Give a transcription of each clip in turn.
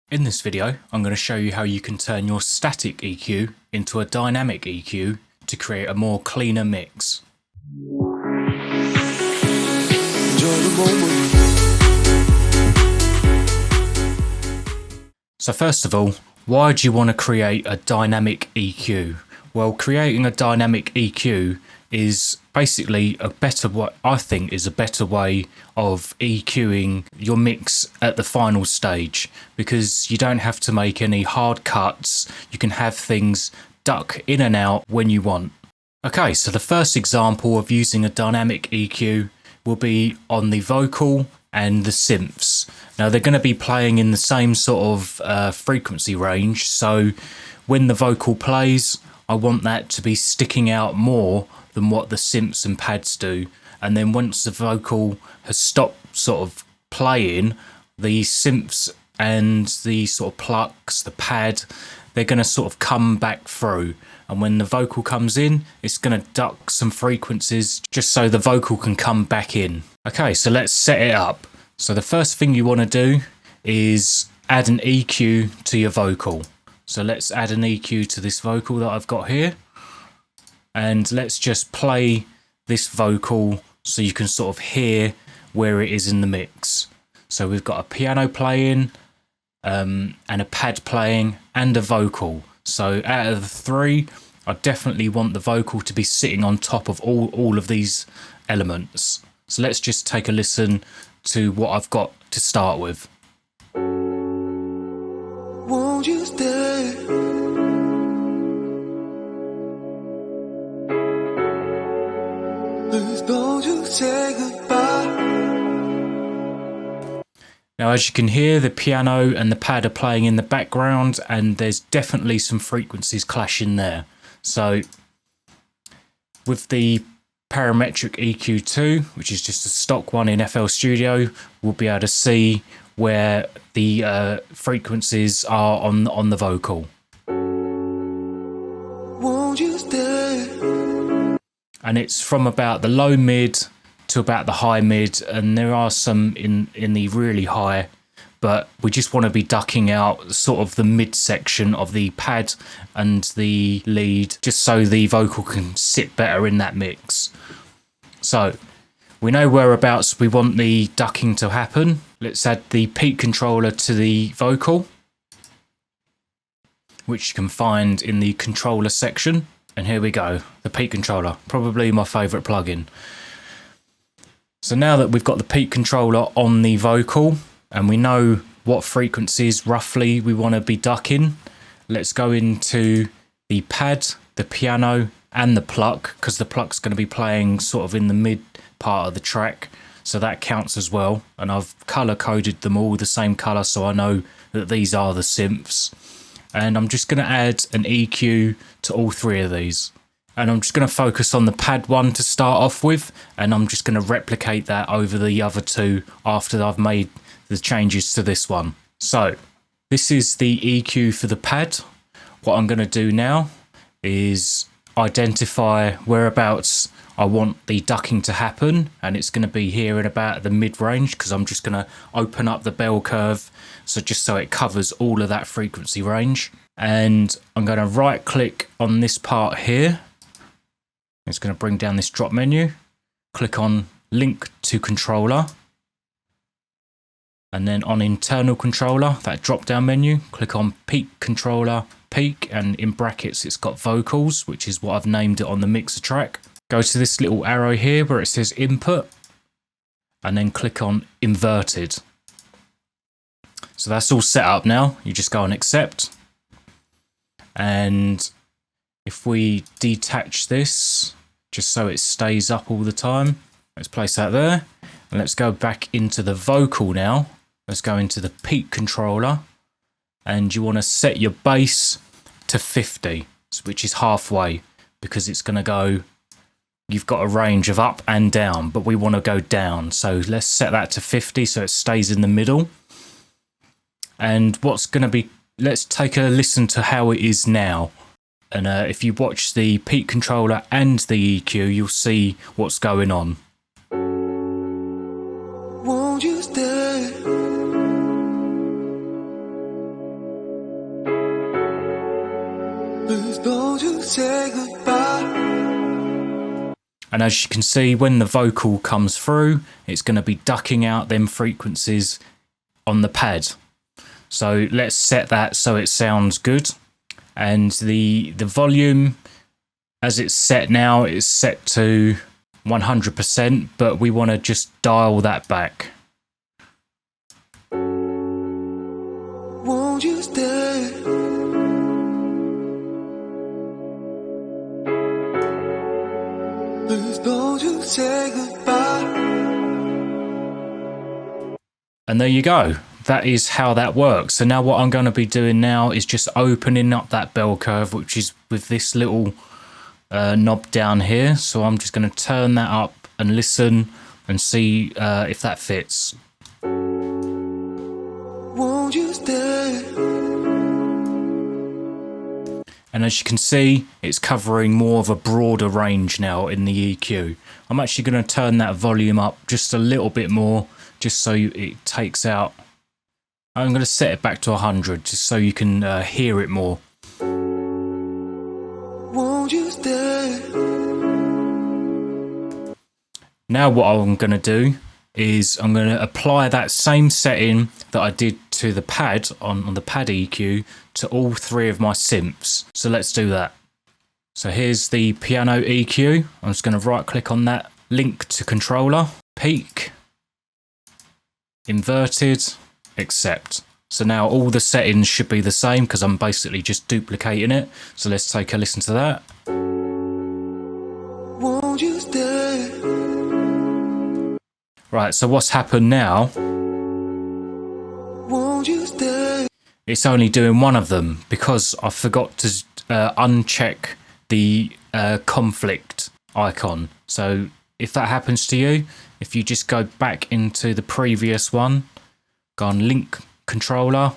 In this video, I'm going to show you how you can turn your static EQ into a dynamic EQ to create a more cleaner mix. So first of all, why do you want to create a dynamic EQ? Well, creating a dynamic EQ is basically a better way, I think, is a better way of EQing your mix at the final stage, because you don't have to make any hard cuts. You can have things duck in and out when you want. Okay, so the first example of using a dynamic EQ will be on the vocal and the synths. Now they're going to be playing in the same sort of frequency range, so when the vocal plays, I want that to be sticking out more than what the synths and pads do. And then once the vocal has stopped sort of playing, the synths and the sort of plucks, the pad, they're going to sort of come back through. And when the vocal comes in, it's going to duck some frequencies just so the vocal can come back in. Okay, so let's set it up. So the first thing you want to do is add an EQ to your vocal. So let's add an EQ to this vocal that I've got here. And let's just play this vocal so you can sort of hear where it is in the mix. So we've got a piano playing, and a pad playing, and a vocal. So out of the three, I definitely want the vocal to be sitting on top of all of these elements. So let's just take a listen to what I've got to start with. Won't you stay? Please don't you say goodbye. Now, as you can hear, the piano and the pad are playing in the background, and there's definitely some frequencies clashing there. So with the parametric EQ2, which is just a stock one in FL Studio, we'll be able to see where the frequencies are on the vocal. Won't you stay? And it's from about the low mid to about the high mid, and there are some in the really high, but we just want to be ducking out sort of the mid section of the pad and the lead, just so the vocal can sit better in that mix. So we know whereabouts we want the ducking to happen. Let's add the peak controller to the vocal, which you can find in the controller section. And here we go, the peak controller, probably my favourite plugin. So now that we've got the peak controller on the vocal and we know what frequencies roughly we want to be ducking, let's go into the pad, the piano and the pluck, because the pluck's going to be playing sort of in the mid part of the track, so that counts as well. And I've colour coded them all the same colour so I know that these are the synths. And I'm just going to add an EQ to all three of these. And I'm just going to focus on the pad one to start off with, and I'm just going to replicate that over the other two after I've made the changes to this one. So this is the EQ for the pad. What I'm going to do now is identify whereabouts I want the ducking to happen, and it's going to be here at about the mid-range, because I'm just going to open up the bell curve so it covers all of that frequency range. And I'm going to right click on this part here. It's going to bring down this drop menu, click on link to controller, and then on internal controller, that drop down menu, click on peak controller, peak, and in brackets it's got vocals, which is what I've named it on the mixer track. Go to this little arrow here where it says input, and then click on inverted. So that's all set up now. You just go on accept. And if we detach this, just so it stays up all the time, let's place that there. And let's go back into the vocal now. Let's go into the peak controller. And you want to set your bass to 50, which is halfway, because it's going to go, you've got a range of up and down, but we want to go down. So let's set that to 50 so it stays in the middle. And what's going to be, let's take a listen to how it is now. And if you watch the peak controller and the EQ, you'll see what's going on. Won't you stay? And as you can see, when the vocal comes through, it's going to be ducking out them frequencies on the pad. So let's set that so it sounds good. And the volume, as it's set now, is set to 100%, but we want to just dial that back. Won't you stay? Please don't you say goodbye. And there you go. That is how that works. So now what I'm going to be doing now is just opening up that bell curve, which is with this little knob down here. So I'm just going to turn that up and listen and see if that fits. Won't you stay? And as you can see, it's covering more of a broader range now in the EQ. I'm actually going to turn that volume up just a little bit more, just so it takes out. I'm going to set it back to 100, just so you can hear it more. Won't you stay? Now what I'm going to do is I'm going to apply that same setting that I did to the pad on the pad EQ to all three of my synths. So let's do that. So here's the piano EQ. I'm just going to right click on that, link to controller, peak, inverted, accept. So now all the settings should be the same because I'm basically just duplicating it. So let's take a listen to that. Won't you stay? Right, so what's happened now? Won't you stay? It's only doing one of them because I forgot to uncheck the conflict icon. So if that happens to you, if you just go back into the previous one, go on link controller,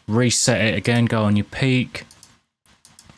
reset it again, go on your peak,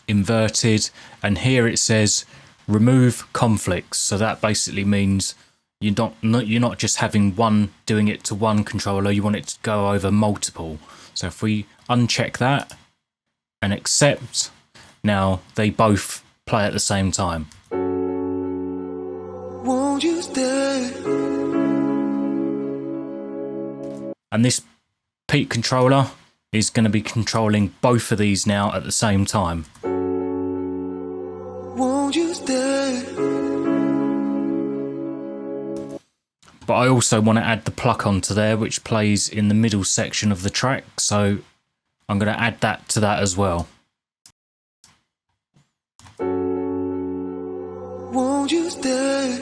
inverted, and here it says remove conflicts. So that basically means you're not just having one doing it to one controller, you want it to go over multiple. So if we uncheck that and accept, now they both play at the same time. Won't you stay? And this peak controller is going to be controlling both of these now at the same time. Won't you stay? But I also want to add the pluck onto there, which plays in the middle section of the track. So I'm going to add that to that as well. Won't you stay?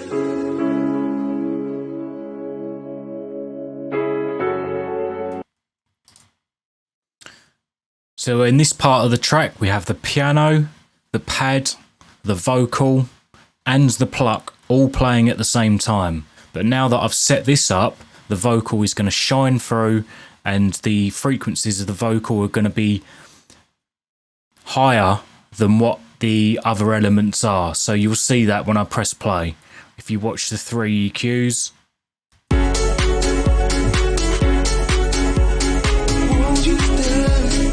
So in this part of the track, we have the piano, the pad, the vocal, and the pluck all playing at the same time. But now that I've set this up, the vocal is going to shine through and the frequencies of the vocal are going to be higher than what the other elements are. So you'll see that when I press play. If you watch the three EQs. Won't you stay?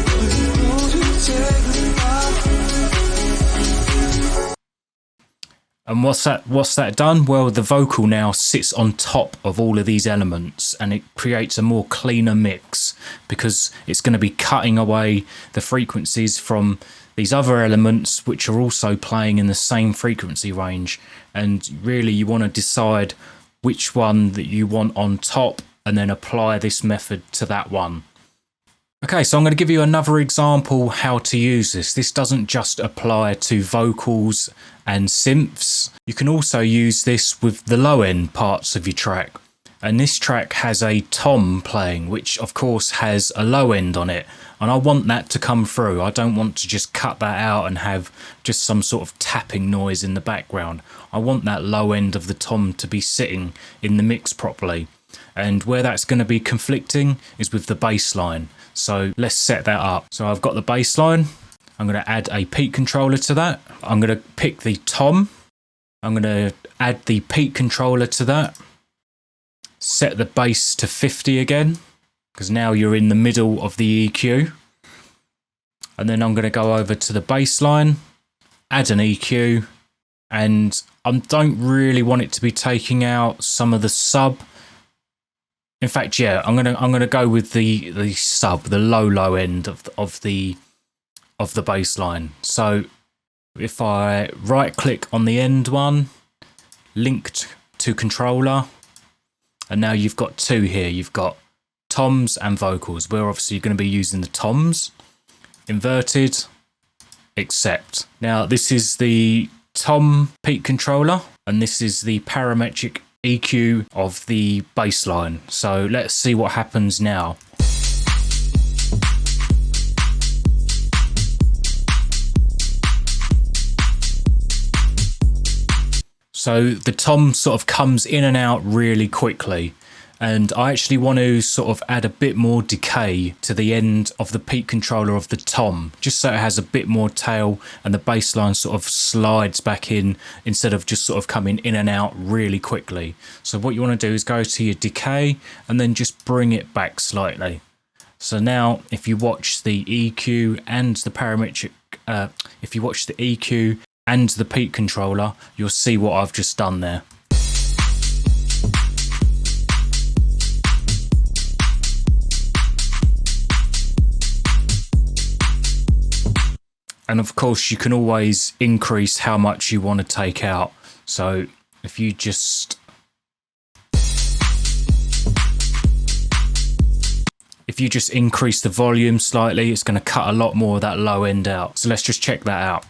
Please don't you say goodbye. And what's that done? Well, the vocal now sits on top of all of these elements and it creates a more cleaner mix because it's going to be cutting away the frequencies from these other elements which are also playing in the same frequency range. And really you want to decide which one that you want on top and then apply this method to that one. Okay, so I'm going to give you another example how to use this. This doesn't just apply to vocals and synths. You can also use this with the low end parts of your track. And this track has a tom playing, which of course has a low end on it. And I want that to come through. I don't want to just cut that out and have just some sort of tapping noise in the background. I want that low end of the tom to be sitting in the mix properly. And where that's going to be conflicting is with the bass line. So let's set that up. So I've got the bass line. I'm going to add a peak controller to that. I'm going to pick the tom. I'm going to add the peak controller to that. Set the bass to 50 again. because now you're in the middle of the EQ. And then I'm going to go over to the bass line, add an EQ, and I don't really want it to be taking out some of the sub. In fact, yeah, I'm gonna go with the sub, the low end of the bass line. So if I right click on the end one, linked to controller, and now you've got two here. You've got toms and vocals. We're obviously going to be using the toms. Inverted, accept. Now this is the tom peak controller, and this is the parametric EQ of the bass line. So let's see what happens now. So the tom sort of comes in and out really quickly, and I actually want to sort of add a bit more decay to the end of the peak controller of the tom, just so it has a bit more tail and the bass line sort of slides back in instead of just sort of coming in and out really quickly. So what you want to do is go to your decay and then just bring it back slightly. So now if you watch the EQ and the parametric, if you watch the EQ and the peak controller, you'll see what I've just done there. And of course, you can always increase how much you want to take out. So if you just increase the volume slightly, it's going to cut a lot more of that low end out. So let's just check that out.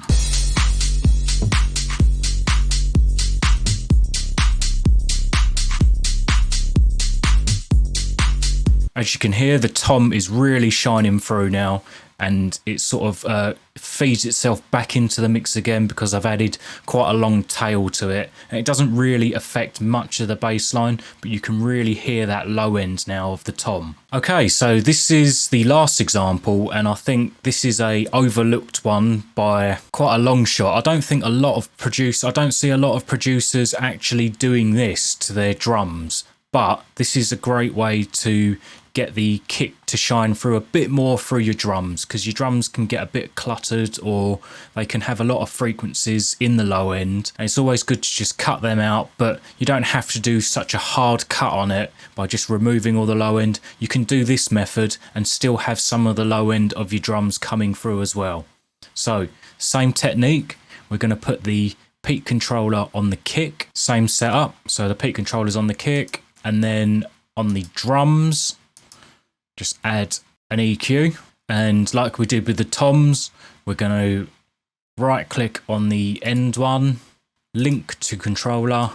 As you can hear, the tom is really shining through now, and it sort of feeds itself back into the mix again because I've added quite a long tail to it. And it doesn't really affect much of the bass line, but you can really hear that low end now of the tom. Okay, so this is the last example, and I think this is a overlooked one by quite a long shot. I don't see a lot of producers actually doing this to their drums, but this is a great way to get the kick to shine through a bit more through your drums, because your drums can get a bit cluttered or they can have a lot of frequencies in the low end, and it's always good to just cut them out. But you don't have to do such a hard cut on it by just removing all the low end. You can do this method and still have some of the low end of your drums coming through as well. So same technique, we're going to put the peak controller on the kick, same setup. So the peak controller's on the kick, and then on the drums just add an EQ, and like we did with the toms, we're going to right click on the end one, link to controller.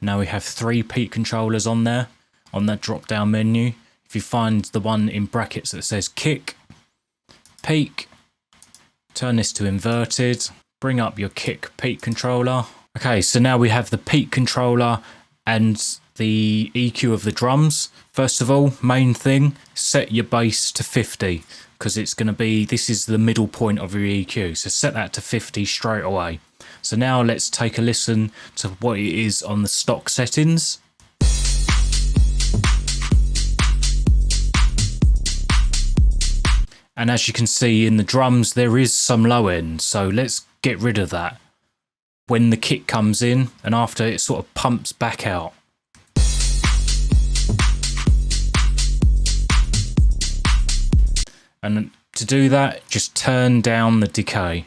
Now we have 3 peak controllers on there on that drop down menu. If you find the one in brackets that says kick, peak, turn this to inverted, bring up your kick peak controller. Okay, so now we have the peak controller and the EQ of the drums. First of all, main thing, set your bass to 50, because it's going to be, this is the middle point of your EQ. So set that to 50 straight away. So now let's take a listen to what it is on the stock settings. And as you can see in the drums, there is some low end. So let's get rid of that when the kick comes in and after it sort of pumps back out. And to do that, just turn down the decay.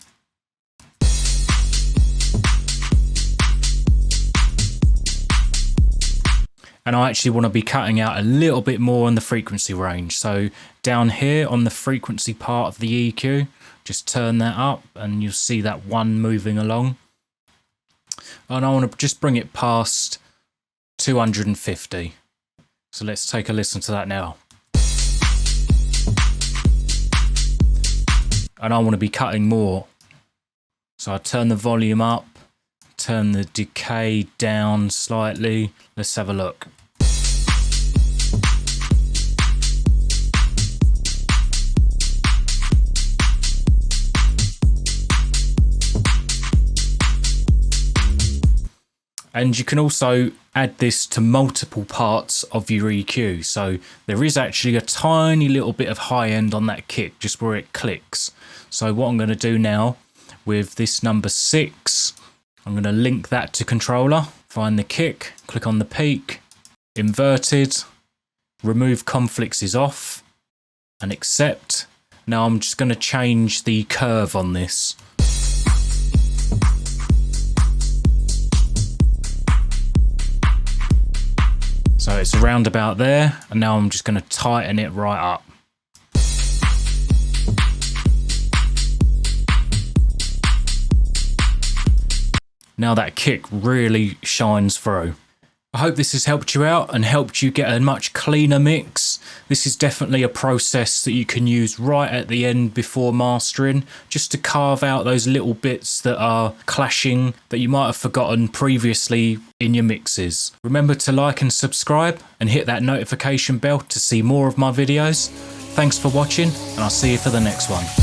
And I actually want to be cutting out a little bit more on the frequency range. So down here on the frequency part of the EQ, just turn that up and you'll see that one moving along. And I want to just bring it past 250. So let's take a listen to that now. And I want to be cutting more. So I turn the volume up, turn the decay down slightly. Let's have a look. And you can also add this to multiple parts of your EQ. So there is actually a tiny little bit of high end on that kick, just where it clicks. So what I'm going to do now with this number 6, I'm going to link that to controller, find the kick, click on the peak, inverted, remove conflicts is off, and accept. Now I'm just going to change the curve on this. So it's around about there, and now I'm just going to tighten it right up. Now that kick really shines through. I hope this has helped you out and helped you get a much cleaner mix. This is definitely a process that you can use right at the end before mastering, just to carve out those little bits that are clashing that you might have forgotten previously in your mixes. Remember to like and subscribe and hit that notification bell to see more of my videos. Thanks for watching, and I'll see you for the next one.